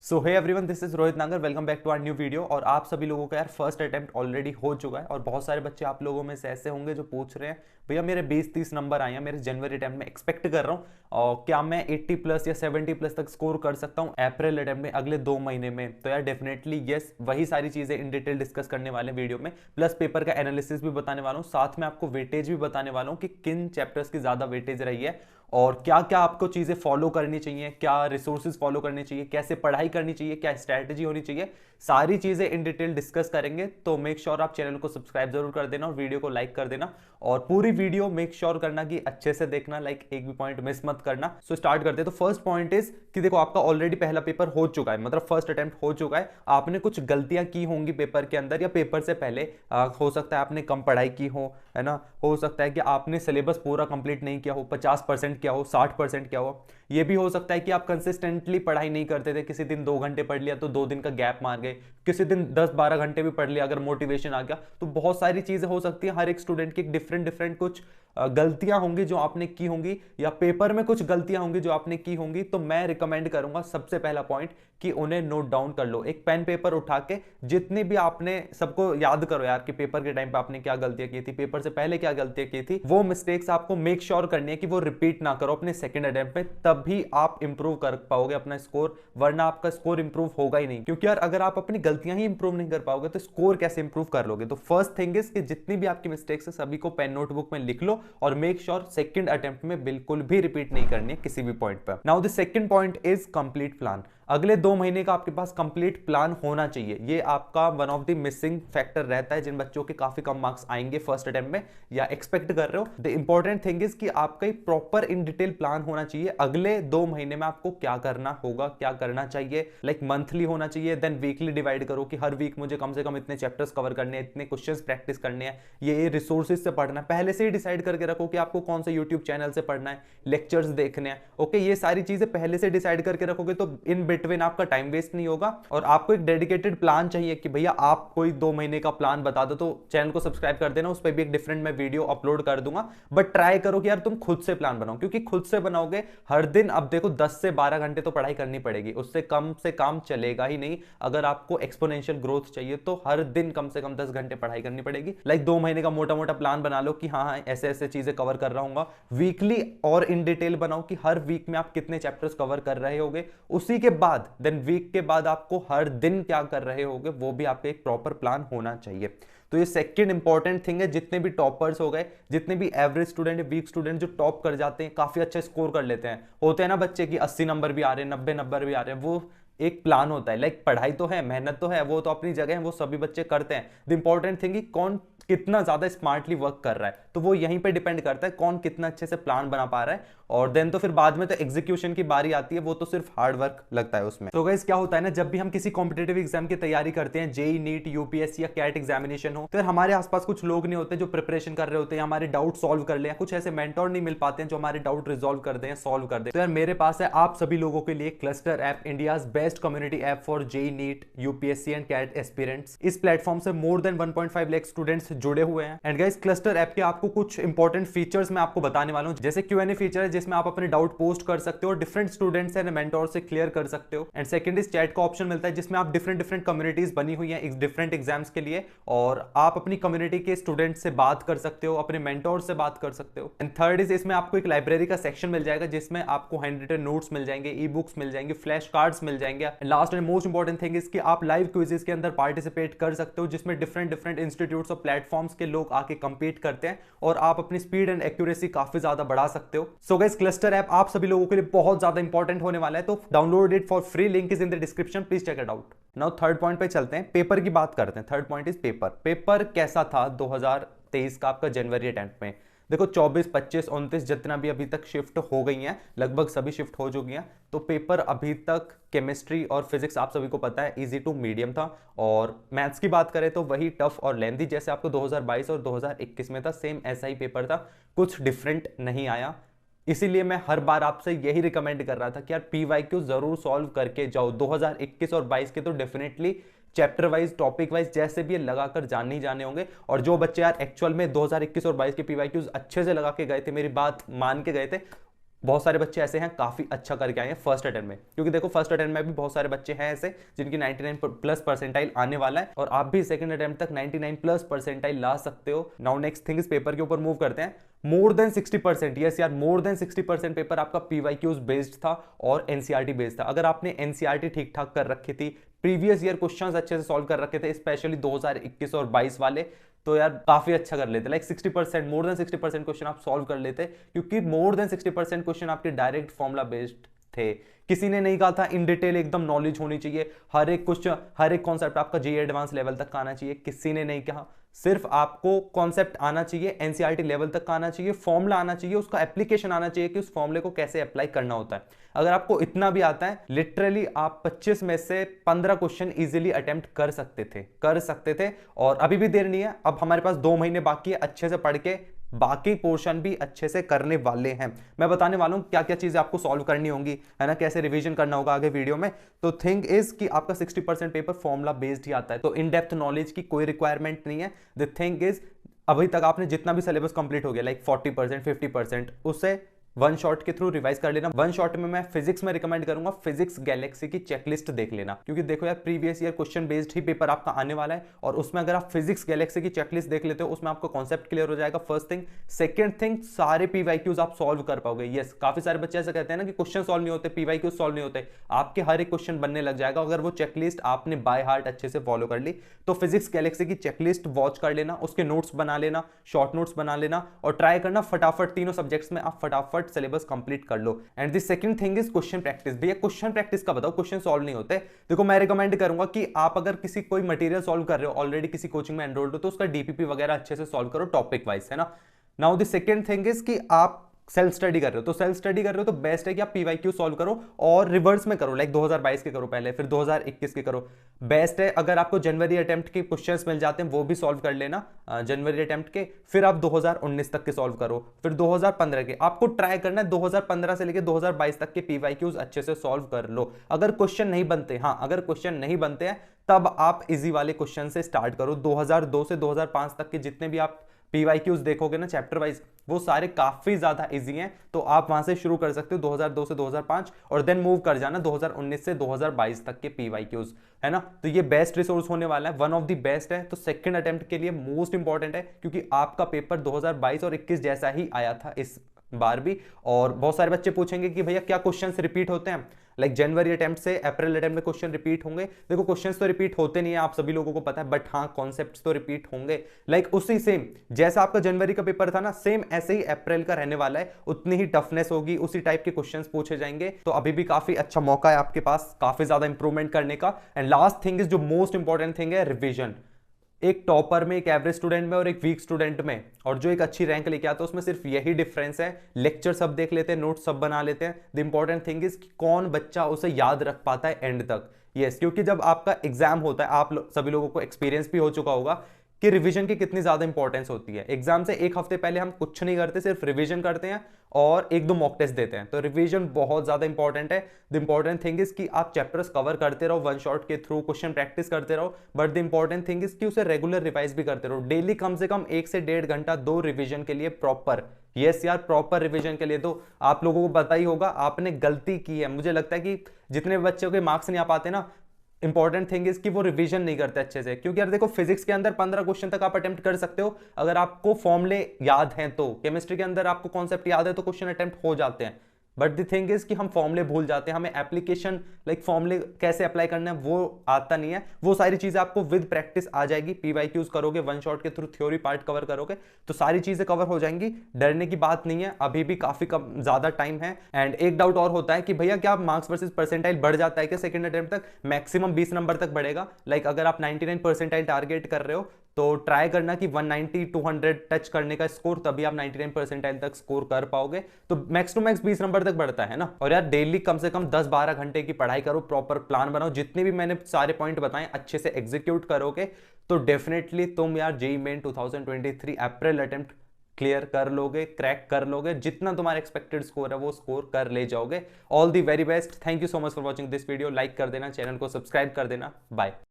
So hey everyone, this is Rohit Nagar. Welcome back to our new video. और आप सभी लोगों का यार फर्स्ट अटेम्प्ट ऑलरेडी हो चुका है और बहुत सारे बच्चे आप लोगों में से ऐसे होंगे जो पूछ रहे हैं भैया मेरे 20-30 नंबर आए हैं मेरे जनवरी अटेम्प्ट में, एक्सपेक्ट कर रहा हूँ और क्या मैं 80 प्लस या 70 प्लस तक स्कोर कर सकता हूँ अप्रैल अटेम्प्ट में अगले 2 महीने में। तो यार डेफिनेटली यस, वही सारी चीजें इन डिटेल डिस्कस करने वाले वीडियो में, प्लस पेपर का एनालिसिस भी बताने वाला हूँ, साथ में आपको वेटेज भी बताने वाला हूँ कि किन चैप्टर्स की ज्यादा वेटेज रही है और क्या क्या आपको चीजें फॉलो करनी चाहिए, क्या रिसोर्सेज फॉलो करने चाहिए, कैसे पढ़ाई करनी चाहिए, क्या स्ट्रैटेजी होनी चाहिए, सारी चीजें इन डिटेल डिस्कस करेंगे। तो मेक श्योर आप चैनल को सब्सक्राइब जरूर कर देना और वीडियो को लाइक कर देना और पूरी वीडियो मेक श्योर करना कि अच्छे से देखना, लाइक एक भी पॉइंट मिस मत करना। सो स्टार्ट करते हैं। तो फर्स्ट पॉइंट इज कि देखो आपका ऑलरेडी पहला पेपर हो चुका है, मतलब फर्स्ट अटेम्प्ट हो चुका है। आपने कुछ गलतियां की होंगी पेपर के अंदर या पेपर से पहले, हो सकता है आपने कम पढ़ाई की हो, है ना, हो सकता है कि आपने सिलेबस पूरा कंप्लीट नहीं किया हो, 50% किया हो, 60% किया हो। ये भी हो सकता है कि आप कंसिस्टेंटली पढ़ाई नहीं करते थे, किसी दिन 2 घंटे पढ़ लिया तो 2 दिन का गैप मार गए, किसी दिन 10-12 घंटे भी पढ़ लिया अगर मोटिवेशन आ गया। तो बहुत सारी चीजें हो सकती है, हर एक स्टूडेंट की डिफरेंट डिफरेंट कुछ गलतियां होंगी जो आपने की होंगी या पेपर में कुछ गलतियां होंगी जो आपने की होंगी। तो मैं रिकमेंड करूंगा सबसे पहला पॉइंट कि उन्हें नोट डाउन कर लो, एक पेन पेपर उठा के जितनी भी आपने, सबको याद करो यार कि पेपर के टाइम पे आपने क्या गलतियां की थी, पेपर से पहले क्या गलतियां की थी, वो मिस्टेक्स आपको मेक श्योर करनी है कि वो रिपीट ना करो अपने सेकंड अटेम्प्ट में, तभी आप इंप्रूव कर पाओगे अपना स्कोर, वरना आपका स्कोर इंप्रूव होगा ही नहीं। क्योंकि यार अगर आप अपनी गलतियां ही इंप्रूव नहीं कर पाओगे तो स्कोर कैसे इंप्रूव कर लोगे। तो फर्स्ट थिंग इज कि जितनी भी आपकी मिस्टेक्स है सभी को पेन नोटबुक में लिख लो और मेक श्योर सेकंड अटेम्प्ट में बिल्कुल भी रिपीट नहीं करनी है किसी भी पॉइंट पर। Now the second point is complete plan. अगले 2 महीने का आपके पास कंप्लीट प्लान होना चाहिए। ये आपका one of the missing factor रहता है जिन बच्चों के काफी कम मार्क्स आएंगे फर्स्ट अटेम्प्ट में या एक्सपेक्ट कर रहे हो। द इंपॉर्टेंट थिंग इज कि आपका एक प्रॉपर इन डिटेल प्लान होना चाहिए अगले 2 महीने में आपको क्या करना होगा, क्या करना चाहिए। लाइक मंथली होना चाहिए, देन वीकली डिवाइड करो कि हर वीक मुझे कम से कम इतने चैप्टर्स कवर करने हैं, इतने क्वेश्चंस प्रैक्टिस करने हैं, ये रिसोर्सेज से पढ़ना है। पहले से ही डिसाइड करके रखो कि आपको कौन से यूट्यूब चैनल से पढ़ना है, लेक्चर्स देखने हैं। ओके, ये सारी चीजें पहले से डिसाइड करके रखोगे तो इन बिटवीन आपका टाइम वेस्ट नहीं होगा। और आपको एक डेडिकेटेड प्लान चाहिए कि भैया आप कोई 2 महीने का प्लान बता दो, तो चैनल को सब्सक्राइब कर देना, उस पर भी एक डिफरेंट मैं वीडियो अपलोड कर दूंगा। बट ट्राई करो कि यार तुम खुद से प्लान बनाओ, क्योंकि खुद से बनाओगे हर दिन, अब देखो 10 से 12 घंटे तो पढ़ाई करनी पड़ेगी, उससे कम से काम चलेगा ही नहीं। अगर आपको एक्सपोनेंशियल ग्रोथ चाहिए तो हर दिन कम से कम 10 घंटे पढ़ाई करनी पड़ेगी। लाइक 2 महीने का मोटा मोटा प्लान बना लो कि हाँ ऐसे ऐसे चीजें कवर कर रहा हूँ। वीकली और इन डिटेल बनाओ कि हर वीक में आप कितने चैप्टर्स कवर कर रहे होगे। उसी के बाद देन वीक के बाद आपको हर दिन क्या कर रहे होगे वो भी आपका एक प्रॉपर प्लान होना चाहिए। तो ये सेकंड इंपॉर्टेंट थिंग है। जितने भी टॉपर्स हो गए, जितने भी एवरेज स्टूडेंट, वीक स्टूडेंट जो टॉप कर जाते हैं, काफी अच्छा स्कोर कर लेते हैं, होते हैं ना बच्चे की 80 नंबर भी आ रहे हैं, 90 नंबर भी आ रहे हैं, वो एक प्लान होता है। लाइक पढ़ाई तो है, मेहनत तो है, वो तो अपनी जगह है, वो सभी बच्चे करते हैं। द इंपॉर्टेंट थिंग कौन कितना ज्यादा स्मार्टली वर्क कर रहा है, तो वो यहीं पे डिपेंड करता है कौन कितना अच्छे से प्लान बना पा रहा है। और देन तो फिर बाद में तो एग्जीक्यूशन की बारी आती है, वो तो सिर्फ हार्ड वर्क लगता है उसमें। तो गाइस क्या होता है ना, जब भी हम किसी कॉम्पिटेटिव एग्जाम की तैयारी करते हैं, जेई, नीट, यूपीएससी या कैट एग्जामिनेशन हो, तो यार हमारे आसपास कुछ लोग नहीं होते जो प्रिपरेशन कर रहे होते हैं, हमारे डाउट सॉल्व कर ले, कुछ ऐसे मेंटोर नहीं मिल पाते हैं जो हमारे डाउट रिजॉल्व कर दें, सॉल्व कर दें। तो यार मेरे पास है आप सभी लोगों के लिए cluster app, India's best community app for JEE, NEET, UPSC and CAT aspirants. इस प्लेटफॉर्म से मोर देन 1.5 लाख स्टूडेंट्स जुड़े हुए हैं। एंड गाइस क्लस्टर ऐप के आपको कुछ इंपॉर्टेंट फीचर्स मैं आपको बताने वाला हूं, जैसे Q&A फीचर है जिसमें आप अपने डाउट पोस्ट कर सकते हो और डिफरेंट स्टूडेंट्स एंड मेंटोर से क्लियर कर सकते हो। एंड सेकंड इज चैट का ऑप्शन मिलता है जिसमें आप डिफरेंट डिफरेंट कम्युनिटीज बनी हुई हैं डिफरेंट एग्जाम्स के लिए, और आप अपनी कम्युनिटी के स्टूडेंट से बात कर सकते हो, अपने मेंटोर से बात कर सकते हो। एंड थर्ड इज इसमें आपको एक लाइब्रेरी का सेक्शन मिल जाएगा जिसमें आपको हैंड रिटन नोट्स मिल जाएंगे, ई बुक्स मिल जाएंगे, फ्लैश कार्ड्स मिल जाएंगे। Last and most important thing is कि आप लाइव क्विजेस के अंदर पार्टिसिपेट कर सकते हो जिसमें डिफरेंट डिफरेंट इंस्टीट्यूट्स और प्लेटफॉर्म्स के लोग आके कंपीट करते हैं और आप अपनी स्पीड एंड एक्यूरेसी काफी ज्यादा बढ़ा सकते हो। सो गाइस क्लस्टर ऐप आप सभी लोगों के लिए बहुत ज्यादा इंपॉर्टेंट होने वाला है, तो download it for free, link is in the description, please check it out. Now third point पे चलते हैं, पेपर की बात करते हैं। Third point is paper. Paper कैसा था 2023 का आपका जनवरी अटेम्प्ट में? देखो 24, 25, 29 जितना भी अभी तक शिफ्ट हो गई हैं, लगभग सभी शिफ्ट हो चुकी हैं। तो पेपर अभी तक केमिस्ट्री और फिजिक्स आप सभी को पता है इजी टू मीडियम था, और मैथ्स की बात करें तो वही टफ और लेंथी जैसे आपको 2022 और 2021 में था, सेम ऐसा ही पेपर था, कुछ डिफरेंट नहीं आया। इसीलिए मैं हर बार आपसे यही रिकमेंड कर रहा था कि यार पीवाईक्यू जरूर सॉल्व करके जाओ। 2021 और 22 के तो definitely chapter wise, topic wise जैसे भी ये लगाकर जाने ही जाने होंगे। और जो बच्चे यार एक्चुअल में 2021 और 22 के पीवाईक्यूज अच्छे से लगा के गए थे, मेरी बात मान के गए थे, बहुत सारे बच्चे ऐसे हैं काफी अच्छा करके आए हैं फर्स्ट अटेम्प्ट में, क्योंकि देखो फर्स्ट अटेम्प्ट में भी बहुत सारे बच्चे हैं ऐसे जिनकी 99 प्लस परसेंटाइल आने वाला है, और आप भी सेकंड अटेम्प्ट तक 99 प्लस परसेंटाइल ला सकते हो। नाउ नेक्स्ट थिंग इस पेपर के ऊपर मूव करते हैं। मोर देन 60%, यस यार, मोर देन 60% पेपर आपका पीवाईक्यूज बेस्ड था और एनसीईआरटी बेस्ड था। अगर आपने एनसीईआरटी ठीक ठाक कर रखी थी, प्रीवियस ईयर क्वेश्चंस अच्छे से सॉल्व कर रखे थे, स्पेशली 2021 और 22 वाले, तो यार काफी अच्छा कर लेते, लाइक 60%, मोर देन 60% क्वेश्चन आप सॉल्व कर लेते, क्योंकि मोर देन 60% क्वेश्चन आपके डायरेक्ट फॉर्मूला बेस्ड थे। किसी ने नहीं कहा था इन डिटेल एकदम नॉलेज होनी चाहिए, हर एक क्वेश्चन, हर एक कॉन्सेप्ट आपका जेईई एडवांस लेवल तक आना चाहिए, किसी ने नहीं कहा। सिर्फ आपको कॉन्सेप्ट आना चाहिए, एनसीईआरटी लेवल तक का आना चाहिए, फॉर्मूला आना चाहिए, उसका एप्लीकेशन आना चाहिए कि उस फॉर्मूले को कैसे अप्लाई करना होता है। अगर आपको इतना भी आता है, लिटरली आप 25 में से 15 क्वेश्चन इजीली अटेम्प्ट कर सकते थे। और अभी भी देर नहीं है, अब हमारे पास 2 महीने बाकी है, अच्छे से पढ़ के बाकी पोर्शन भी अच्छे से करने वाले हैं। मैं बताने वाला हूं क्या क्या चीजें आपको सॉल्व करनी होंगी, है ना, कैसे रिवीजन करना होगा आगे वीडियो में। तो थिंग इज कि आपका 60% पेपर फॉर्मूला बेस्ड ही आता है, तो इन डेप्थ नॉलेज की कोई रिक्वायरमेंट नहीं है। द थिंग इज अभी तक आपने जितना भी सिलेबस कंप्लीट हो गया, लाइक 40% 50%, उससे वन शॉट के थ्रू रिवाइज कर लेना। वन शॉट में मैं फिजिक्स में रिकमेंड करूंगा फिजिक्स गैलेक्सी की चेकलिस्ट देख लेना, क्योंकि देखो यार प्रीवियस ईयर क्वेश्चन बेस्ड ही पेपर आपका आने वाला है, और उसमें अगर आप फिजिक्स गैलेक्सी की चेकलिस्ट देख लेते हो, उसमें आपको कॉन्सेप्ट क्लियर हो जाएगा, फर्स्ट थिंग। सेकंड थिंग, सारे पीवाईक्यूज आप सॉल्व कर पाओगे। यस, काफी सारे बच्चे ऐसे कहते हैं ना कि क्वेश्चन सॉल्व नहीं होते, पीवाईक्यूज सॉल्व नहीं होते, आपके हर एक क्वेश्चन बनने लग जाएगा अगर वो चेकलिस्ट आपने बाय हार्ट अच्छे से फॉलो कर ली। तो फिजिक्स गैलेक्सी की चेकलिस्ट वॉच कर लेना, उसके नोट्स बना लेना, शॉर्ट नोट्स बना लेना, और ट्राई करना फटाफट तीनों सब्जेक्ट्स में आप फटाफट सिलेबस कंप्लीट कर लो। And the second thing is question practice. भैया क्वेश्चन प्रैक्टिस का बताओ, क्वेश्चन सॉल्व नहीं होते। देखो मैं रिकमेंड करूंगा कि आप अगर किसी कोई मटेरियल सॉल्व कर रहे हो, ऑलरेडी किसी कोचिंग में एनरोल्ड हो, तो उसका डीपीपी वगैरह अच्छे से सॉल्व करो टॉपिक वाइज, है ना। Now the second thing is कि आप सेल्फ स्टडी कर रहे हो, तो सेल्फ स्टडी कर रहे हो तो बेस्ट है कि आप पीवाईक्यू सॉल्व करो और रिवर्स में करो, लाइक 2022 के करो पहले, फिर 2021 के करो, बेस्ट है। अगर आपको जनवरी अटेम्प्ट के क्वेश्चंस मिल जाते हैं वो भी सॉल्व कर लेना जनवरी अटेम्प्ट के, फिर आप 2019 तक के सॉल्व करो, फिर 2015 के। आपको ट्राई करना है 2015 से लेकर 2022 तक के पीवाईक्यूज अच्छे से सॉल्व कर लो। अगर क्वेश्चन नहीं बनते, हाँ अगर क्वेश्चन नहीं बनते हैं, तब आप इजी वाले क्वेश्चन से स्टार्ट करो। 2002 से 2005 तक के जितने भी आप पीवाईक्यूज देखोगे ना चैप्टर वाइज, वो सारे काफी ज्यादा इजी हैं, तो आप वहां से शुरू कर सकते हो 2002 से 2005, और देन मूव कर जाना 2019 से 2022 तक के पीवाईक्यूज, है ना। तो ये बेस्ट रिसोर्स होने वाला है, वन ऑफ द बेस्ट है। तो सेकंड अटेम्प्ट के लिए मोस्ट इंपॉर्टेंट है, क्योंकि आपका पेपर 2022 और 21 जैसा ही आया था इस बार भी। और बहुत सारे बच्चे पूछेंगे कि भैया क्या क्वेश्चंस रिपीट होते हैं, लाइक जनवरी अटेम्प्ट से अप्रैल अटेम्प्ट में क्वेश्चन रिपीट होंगे। देखो क्वेश्चंस तो रिपीट होते नहीं है, आप सभी लोगों को पता है, बट हाँ कॉन्सेप्ट्स तो रिपीट होंगे। लाइक उसी सेम जैसा आपका जनवरी का पेपर था ना, सेम ऐसे ही अप्रैल का रहने वाला है, उतनी ही टफनेस होगी, उसी टाइप के क्वेश्चंस पूछे जाएंगे। तो अभी भी काफी अच्छा मौका है आपके पास काफी ज्यादा इंप्रूवमेंट करने का। एंड लास्ट थिंग इज, जो मोस्ट इंपॉर्टेंट थिंग है, रिविजन। एक टॉपर में, एक एवरेज स्टूडेंट में और एक वीक स्टूडेंट में, और जो एक अच्छी रैंक लेके आता है उसमें सिर्फ यही डिफरेंस है। लेक्चर सब देख लेते हैं, नोट्स सब बना लेते हैं, द इंपॉर्टेंट थिंग इज कौन बच्चा उसे याद रख पाता है एंड तक। यस, क्योंकि जब आपका एग्जाम होता है, आप सभी लोगों को एक्सपीरियंस भी हो चुका होगा कि रिवीजन की कितनी ज्यादा इंपॉर्टेंस होती है। एग्जाम से एक हफ्ते पहले हम कुछ नहीं करते, सिर्फ रिवीजन करते हैं और 1-2 मॉक टेस्ट देते हैं। तो रिवीजन बहुत ज्यादा इंपॉर्टेंट है। द इंपॉर्टेंट थिंग इज कि आप चैप्टर्स कवर करते रहो वन शॉट के थ्रू, क्वेश्चन प्रैक्टिस करते रहो, but the important thing is कि उसे रेगुलर रिवाइज भी करते रहो। डेली कम से कम 1 से 1.5 घंटा दो रिवीजन के लिए प्रॉपर। यस यार, प्रॉपर रिवीजन के लिए। तो आप लोगों को पता ही होगा आपने गलती की है। मुझे लगता है कि जितने बच्चों के मार्क्स नहीं आ पाते ना, इंपॉर्टेंट थिंग इज कि वो रिवीजन नहीं करते अच्छे से। क्योंकि यार देखो फिजिक्स के अंदर 15 क्वेश्चन तक आप अटेम्प्ट कर सकते हो अगर आपको फॉर्मूले याद हैं तो। केमिस्ट्री के अंदर आपको कॉन्सेप्ट याद है तो क्वेश्चन अटेम्प्ट हो जाते हैं, बट द थिंग इज कि हम फॉर्मूले भूल जाते हैं, हमें एप्लीकेशन लाइक फॉर्मूले कैसे अप्लाई करना है वो आता नहीं है। वो सारी चीजें आपको विद प्रैक्टिस आ जाएगी। पीवाईक्यूज करोगे, वन शॉट के थ्रू थ्योरी पार्ट कवर करोगे तो सारी चीजें कवर हो जाएंगी। डरने की बात नहीं है, अभी भी काफी कम ज्यादा टाइम है। एंड एक डाउट और होता है कि भैया क्या मार्क्स वर्सेस परसेंटाइल बढ़ जाता है क्या सेकंड अटेम्प्ट तक? मैक्सिमम 20 नंबर तक बढ़ेगा। लाइक अगर आप 99 परसेंटाइल टारगेट कर रहे हो तो ट्राई करना कि 190 200 टच करने का स्कोर, तभी आप 99 परसेंटाइल तक स्कोर कर पाओगे। तो मैक्स टू मैक्स 20 नंबर तक बढ़ता है ना। और यार डेली कम से कम 10-12 घंटे की पढ़ाई करो, प्रॉपर प्लान बनाओ, जितने भी मैंने सारे पॉइंट बताए अच्छे से एग्जीक्यूट करोगे तो डेफिनेटली तुम यार जेईई मेन 2023 अप्रैल अटेम्प्ट क्लियर कर लोगे, क्रैक कर लोगे। जितना तुम्हारा एक्सपेक्टेड स्कोर है वो स्कोर कर ले जाओगे। All the very best. Thank you so much for watching this video. Like कर देना, चैनल को सब्सक्राइब कर देना। बाय।